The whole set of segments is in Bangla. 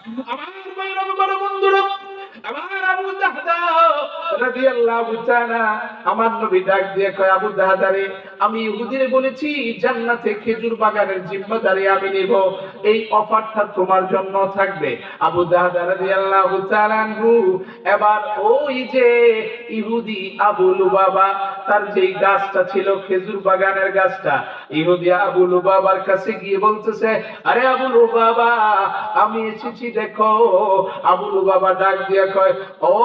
আমার বাইরে বড় বন্ধুরা, আমার আবু দাহদা রাদিয়াল্লাহু তাআলা, আমার নবী ডাক দিয়ে কয়, আবু দাহদা রে, আমি ইহুদিরে বলেছি জান্নাতে খেজুর বাগানের জিম্মাদারি আমি নেব, এই অফারটা তোমার জন্য থাকবে। আবু দাহদা রাদিয়াল্লাহু তাআলা আনহু এবার ওই যে ইহুদি আবু লুবাবা, তার যেই গাছটা ছিল খেজুর বাগানের গাছটা, ইহুদি আবু লুবাবার কাছে গিয়ে বলতেছে, আরে আবু লুবাবা, আমি এসেছি দেখো। আবু লুবাবা ডাক দিয়ে কয়, ও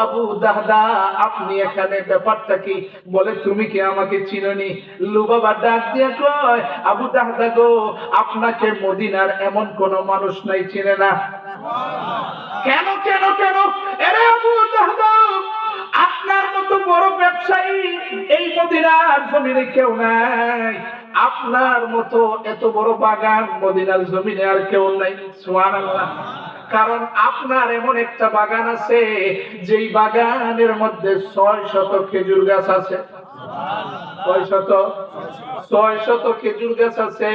আবু দাহদা, আপনি এখানে, ব্যাপারটা কি? বলে, তুমি কি আমাকে চিনোনি? লুবাবা ডাক দিয়ে কয়, আবু দাহদা গো, আপনাকে মদিনার এমন কোন মানুষ নাই চিনে না। কেন কেন কেন? এরে আবু দাহদা, আপনার মতো বড় ব্যবসায়ী এই মদিনার জমিনে কেউ নাই, আপনার মতো এত বড় বাগান মদিনার জমিনে আর কেউ নাই। সুবহানাল্লাহ। কারণ আপনার এমন একটা বাগান আছে, যেই বাগানের মধ্যে 600 খেজুর গাছ আছে। কয় শত? 600 খেজুর গাছ আছে।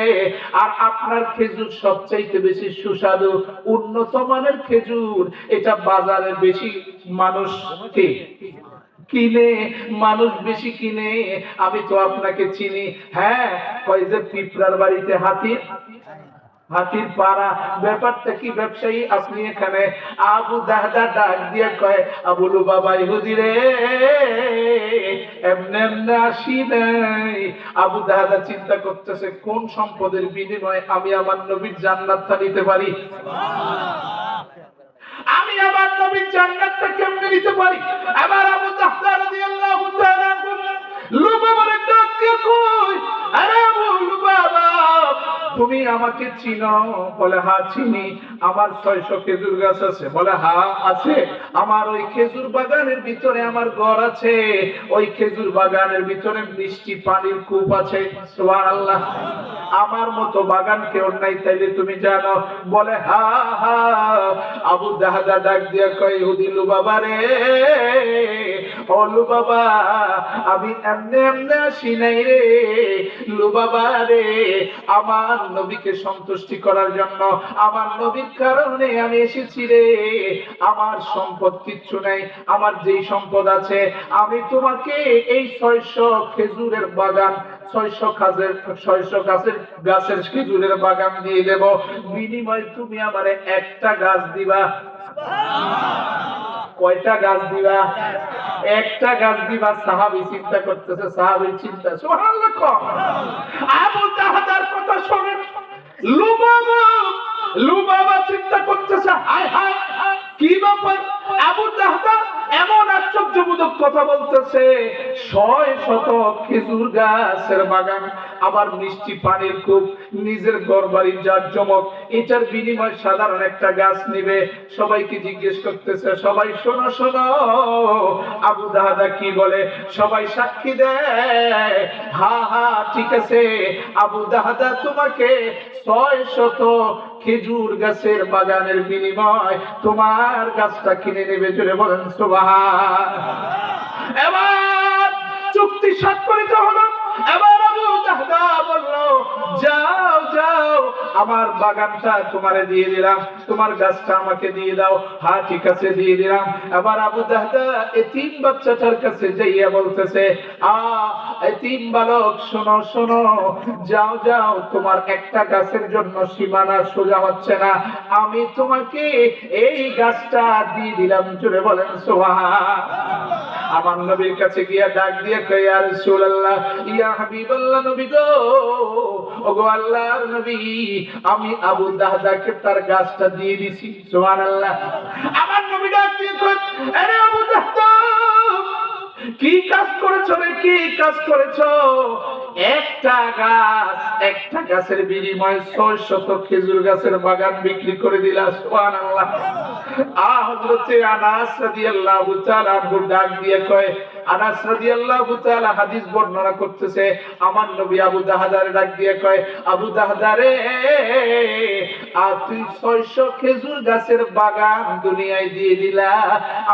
আর আপনার খেজুর সবচাইতে বেশি সুস্বাদু, উন্নত মানের খেজুর। এটা বাজারে বেশি মানুষ কিনে, মানুষ বেশি কিনে। আমি তো আপনাকে চিনি। হ্যাঁ, কয় যে পিঁপড়ার বাড়িতে হাতির পাড়া, ব্যাপারটা কি ব্যবসায়ী আপনি এখানে? আবু দাহদা ডাক দিয়ে কয়, আবু লুবাবা ইহুদি রে, এমনে এমনে আসি নাই। আবু দাহদা চিন্তা করতেছে, কোন সম্পদের বিনিময়ে আমি আমার নবীর জান্নাতটা নিতে পারি? আমি আমার নবীর জান্নাতটা কেমনে নিতে পারি? এবার আবু দাহদা রাদিয়াল্লাহু তাআলা লুবাবার ডাক দিয়ে কই, আরে আবু লুবাবা, তুমি আমাকে চিনো? বলে, হ্যাঁ চিনি। আমার 600 খেজুর গাছ আছে। বলে, হ্যাঁ আছে। আমার ওই খেজুর বাগানের ভিতরে আমার ঘর আছে, ওই খেজুর বাগানের ভিতরে মিষ্টি পানির কূপ আছে। সুবহানাল্লাহ। আমার মতো বাগান কেউ নাই, তাইলে তুমি জানো? বলে, হ্যাঁ হ্যাঁ। আবু দাহদা ডাক দিয়া কয়, ইহুদি লুবাবা রে, ও লুবাবা, আমি এমনে এমনে আসি নাই রে লুবাবা রে, আমার নবীকে সন্তুষ্টি করার জন্য, আমার নবীর কারণে আমি এসেছি রে। আমার সম্পদ কিচ্ছু নাই, আমার যেই সম্পদ আছে, আমি তোমাকে এই 600 খেজুরের বাগান, 600 গাছের খেজুরের বাগান দিয়ে দেব, বিনিময়ে তুমি আমারে একটা গাছ দিবা। কয়টা গাছ দিবা? একটা গাছ দিবা। সাহাবী চিন্তা করতেছে, সাহাবীর চিন্তা, সুবহানাল্লাহ। আবু দাহদার কথা শুনে লুবাবা চিন্তা করতেছে, হায় হায়, কি ব্যাপার? আবু দাহদা এমন আশ্চর্যবোধক কথা বলতেছে, 600 খেজুর গাছের বাগান, আবার মিষ্টি পানির কূপ, নিজের ঘর বাড়ি যার জমক, এটার বিনিময় সাধারণ একটা গাছ নিবে। সবাইকে জিজ্ঞেস করতেছে, সবাই শোনো শোনো, আবু দাহদা কি বলে? সবাই সাক্ষী দেয়, হা হা ঠিক আছে, আবু দাহদা তোমাকে 600 খেজুর গাছের বাগানের বিনিময় তোমার গাছটা কিনে নেবে। জোরে বলেন সুবহান। এবার চুক্তি স্বাক্ষরিত হলো। এবার আবু দাহদা বলল, যাও যাও, আমার বাগানটা তোমারে দিয়ে দিলাম, তোমার গাছটা আমাকে দিয়ে দাও। হ্যাঁ ঠিক আছে, দিয়ে দিলাম। এবার আবু দাহদা এতিম বাচ্চাটার কাছে যাইয়া বলতেছে, এতিম বালক, শোনো শোনো, যাও যাও, তোমার একটা গাছের জন্য সীমানা সোজা হচ্ছে না, আমি তোমাকে এই গাছটা দিয়ে দিলাম। জোরে বলেন সুবহান। আমার নবীর কাছে গিয়া ডাক দিয়ে কয়, ইয়া রাসূলুল্লাহ, ইয়া হাবিবাল্লাহ, নবী গো, ওগো আল্লাহর নবী, আমি আবু দাহদাকে তার গাছটা দিয়ে দিছি। সুবহানাল্লাহ। আমার নবী ডাক দিয়ে কয়, আরে আবু দাহদা, কি কাজ করেছো রে, কি কাজ করেছো? একটা গাছের বিনিময়ে 600 খেজুর গাছের বাগান বিক্রি করে দিলা। সুবহানাল্লাহ। হযরতে আনাস রাদিয়াল্লাহু তাআলা আনহু ডাক দিয়ে কয়, আনাস রাদিয়াল্লাহু তাআলা হাদিস বর্ণনা করতেছে, আমার নবী আবু দাহদারে ডাক দিয়ে কয়, আবু দাহদা রে, তুই 600 খেজুর গাছের বাগান দুনিয়ায় দিয়ে দিলা,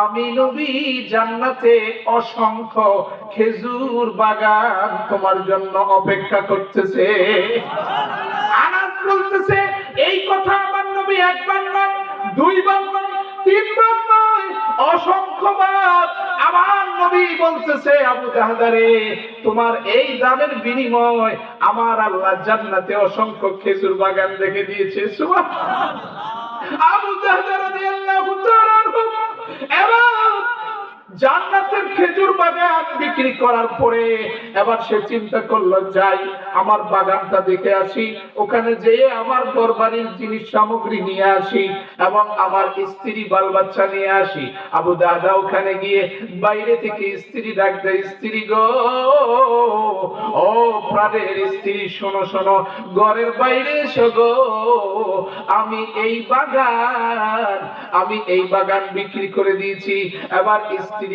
আমি নবী জান্নাতে অসংখ্য খেজুর বাগান তোমার জন্য অপেক্ষা করতেছে। আনাস বলতেছে, এই কথা আমার নবী একবার নয় দুইবার নয়, তিনবার নয়, অসংখ্যবার আমার নবী বলতেছে, আবু দাহদা রে, তোমার এই দানের বিনিময় আমার আল্লাহ জান্নাতে অসংখ্য খেজুর বাগান রেখে দিয়েছে। সুবহানাল্লাহ। আবু দাহদা রাদিয়াল্লাহু তাআলা আনহু এবার জান্নাতের খেজুর বাগান বিক্রি করার পরে এবার সে চিন্তা করলো, যাই আমার বাগানটা দেখে আসি, ওখানে যেয়ে আমার ঘরবাড়ির জিনিস সামগ্রী নিয়ে আসি এবং আমার স্ত্রী বাল বাচ্চা নিয়ে আসি। আবু দাহদা ওখানে গিয়ে বাইরে থেকে স্ত্রী ডাক দেয়, স্ত্রী গো, ও প্রাণের স্ত্রী, শোনো শোনো, ঘরের বাইরে এসো গো, আমি এই বাগান বিক্রি করে দিয়েছি। এবার স্ত্রী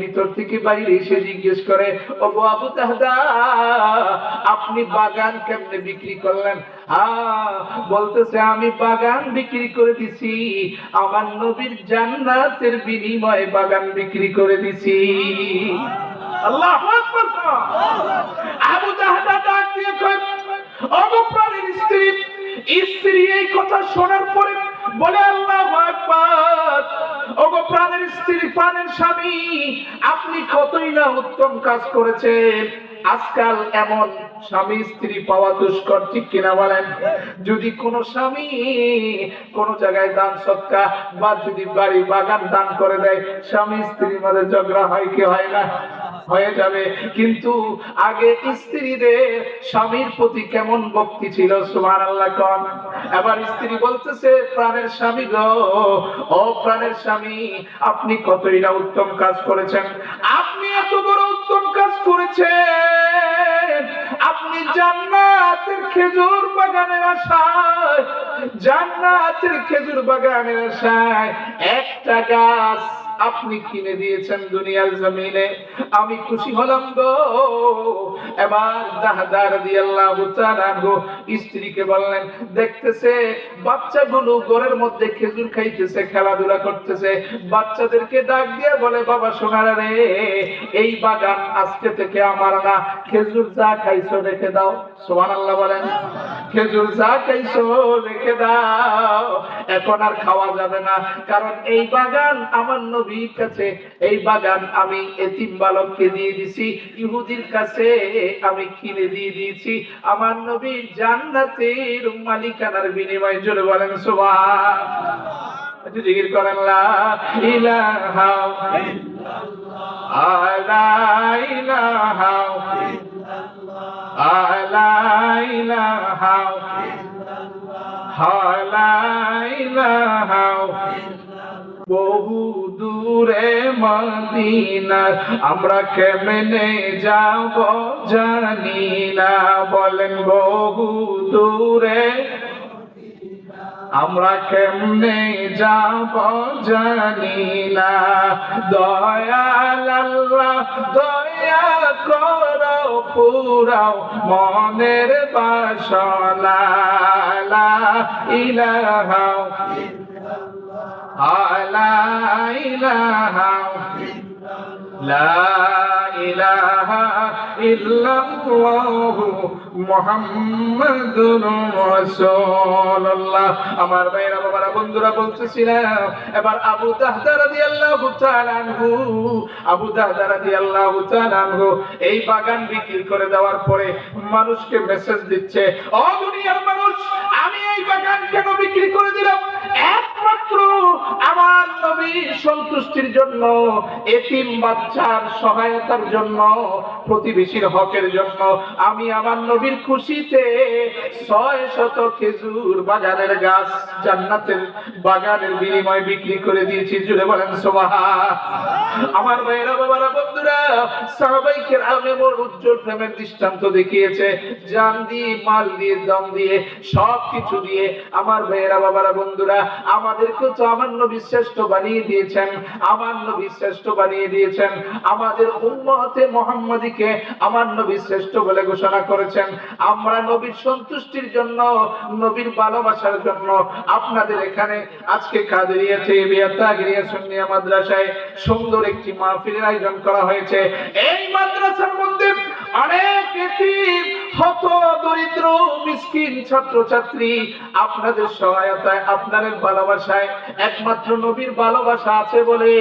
ভিতর থেকে বাইরে এসে জিজ্ঞেস করে, ও আবু দাহদা, আপনি বাগান কেমনে বিক্রি করলেন? বলতেছে, আমি বাগান বিক্রি করে দিছি, আমার নবীর জান্নাতের বিনিময়ে বাগান বিক্রি করে দিছি। আল্লাহু আকবার। আবু দাহদা ডাক দিয়ে কয়, ও প্রাণের স্ত্রী, স্ত্রী এই কথা শোনার পরে বলে, আল্লাহু আকবার, ওগো প্রাণের স্ত্রী, প্রাণের স্বামী, আপনি কতই না উত্তম কাজ করেছেন। আজকাল এমন স্বামী স্ত্রী পাওয়া দুষ্কর, ঠিক কিনা বলেন? যদি কোন স্বামী কোন জায়গায় দান সৎকা বা যদি বাড়ি বাগান দান করে দেয়, স্বামী স্ত্রীর মধ্যে ঝগড়া হয় কি হয় না? হয়ে যাবে। কিন্তু আগে স্ত্রীদের স্বামীর প্রতি কেমন ভক্তি ছিল, সুবহানাল্লাহ কোন। এবার স্ত্রী বলতেছে, প্রাণের স্বামী গো, ও প্রাণের স্বামী, আপনি কতই না উত্তম কাজ করেছেন। আপনি এত বড় উত্তম কাজ করেছেন, আপনি জান্নাতের খেজুর বাগানের আশায়, জান্নাতের খেজুর বাগানের আশায় একটা গাছ আপনি কিনে দিয়েছেন দুনিয়ার জমিনে, আমি খুশি হলাম গো। এবার দাহদা রাদিয়াল্লাহু তাআলা আনহু স্ত্রীকে বললেন, দেখতেছে বাচ্চাগুলো ঘরের মধ্যে খেজুর খাইতেছে, খেলাধুলা করতেছে, বাচ্চাদেরকে ডাক দিয়ে বলে, বাবা সোনারা রে, এই বাগান আজকে থেকে আমার না, খেজুর যা খাইছো রেখে দাও। সুবহানাল্লাহ বলেন। খেজুর যা খাইছো রেখে দাও, এখন আর খাওয়া যাবে না, কারণ এই বাগান আমার নবীর কাছে, এই বাগান আমি এতিম বালককে দিয়ে দিছি, ইহুদির কাছে আমি কিনে দিয়ে দিয়েছি, আমার নবীর জান্নাতের মালিকানার বিনিময়ে। জোরে বলেন সুবহানাল্লাহ। জিকির করেন, লা ইলাহা ইল্লাল্লাহ, লা ইলাহা ইল্লাল্লাহ, লা ইলাহা ইল্লাল্লাহ, লা ইলাহা ইল্লাল্লাহ। বহু দূরে মদিনা আমরা কেমনে যাব জানি না, বলেন বহু দূরে আমরা কেমনে যাব জানি না, দয়াল আল্লাহ দয়া করো, পুরাও মনের বাসনা, লা ইলাহা লা ইলাহা লা ইলাহা ইল্লাল্লাহু মুহাম্মাদুর রাসূলুল্লাহ। আমার ভাইরা বাবারা বন্ধুরা বলতেছিলাম, এবার আবু দাহদা রাদিয়াল্লাহু তাআলা আনহু, আবু দাহদা রাদিয়াল্লাহু তাআলা আনহু এই বাগান বিক্রি করে দেওয়ার পরে মানুষকে মেসেজ দিচ্ছে, ও দুনিয়ার মানুষ, আমি এই বাগান কেন বিক্রি করে দিলাম? একমাত্র আমার নবীর সন্তুষ্টির জন্য, এতিম বাচ্চার সহায়তার জন্য, প্রতিবেশীর হকের জন্য। আমি আমার নবীর খুশিতে 600 খেজুর বাগানের গাছ জান্নাতের বাগানের বিনিময়ে বিক্রি করে দিয়েছি। জুড়ে বলেন সুবহানাল্লাহ। আমার ভাইরা বাবারা বন্ধুরা, সাহাবায়ে কেরাম এমন উজ্জ্বল প্রেমের দৃষ্টান্ত দেখিয়েছে, জান দিয়ে, মাল দিয়ে, দম দিয়ে, সব কিছু দিয়ে। আমার ভাইরা বাবারা বন্ধুরা, আমাদেরকে তো আমার নবী শ্রেষ্ঠ বানিয়ে দিয়েছেন, আমার নবী শ্রেষ্ঠ বানিয়ে দিয়েছেন। আমাদের উম্মতে মুহাম্মাদীকে আমার নবী শ্রেষ্ঠ বলে ঘোষণা করেছেন। আমরা নবীর সন্তুষ্টির জন্য, নবীর ভালোবাসার জন্য আপনাদের এখানে আজকে কাদেরিয়া তাইয়্যিবা তাগরিয়া সুন্নিয়া মাদ্রাসায় সুন্দর একটি মাহফিলের আয়োজন করা হয়েছে। এই মাদ্রাসার মধ্যে অনেক এতিম হত দরিদ্র মিসকিন ছাত্রছাত্রী আপনাদের সহায়তায়, আপনাদের ভালোবাসায়, একমাত্র নবীর ভালোবাসা আছে বলে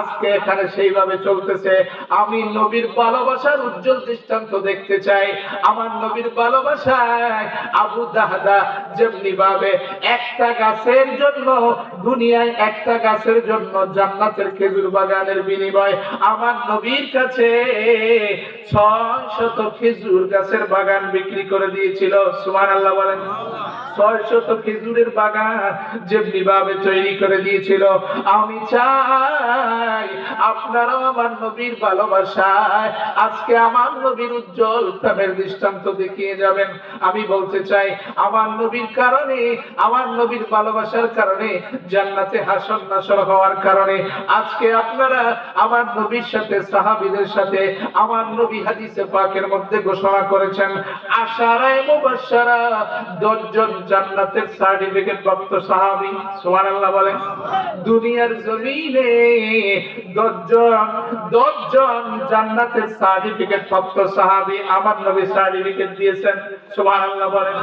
আজকে এখানে সেইভাবে চলতেছে। আমি নবীর ভালোবাসার উজ্জ্বল দৃষ্টান্ত দেখতে চাই। আমার নবীর ভালোবাসায় আবু দাহদা যেমনি ভাবে একটা গাছের জন্য, দুনিয়ায় একটা গাছের জন্য জান্নাতের খেজুর বাগানের বিনিময় আমার নবীর কাছে 600 খেজুর গাছের বাগান বিক্রি করে দিয়েছিল। সুবহানাল্লাহ বলেন। 600 খেজুরের বাগান যেমনি ভাবে তৈরি করে দিয়েছিল। আমি চাই আপনারাও আমার নবীর ভালোবাসায় আজকে আমার নবীর উজ্জ্বল প্রেমের দৃষ্টান্ত দেখিয়ে যাবেন। আমি বলতে চাই আমার নবীর কারণে, আমার নবীর ভালোবাসার কারণে, জান্নাতে হাসর নাসর হওয়ার কারণে আজকে আপনারা আমার নবীর সাথে, সাহাবীদের সাথে আমার নবী হাদিসে পাকের মধ্যে ঘোষণা করেছেন আশারায়ে মুবাশশারা 10 জন জান্নাতের সার্টিফিকেট প্রাপ্ত সাহাবী। সুবহানাল্লাহ বলেন। দুনিয়ার জমিনে 10 জন জান্নাতের সার্টিফিকেট প্রাপ্ত সাহাবী আমার নবী সার্টিফিকেট দিয়েছেন। সুবহানাল্লাহ বলেন।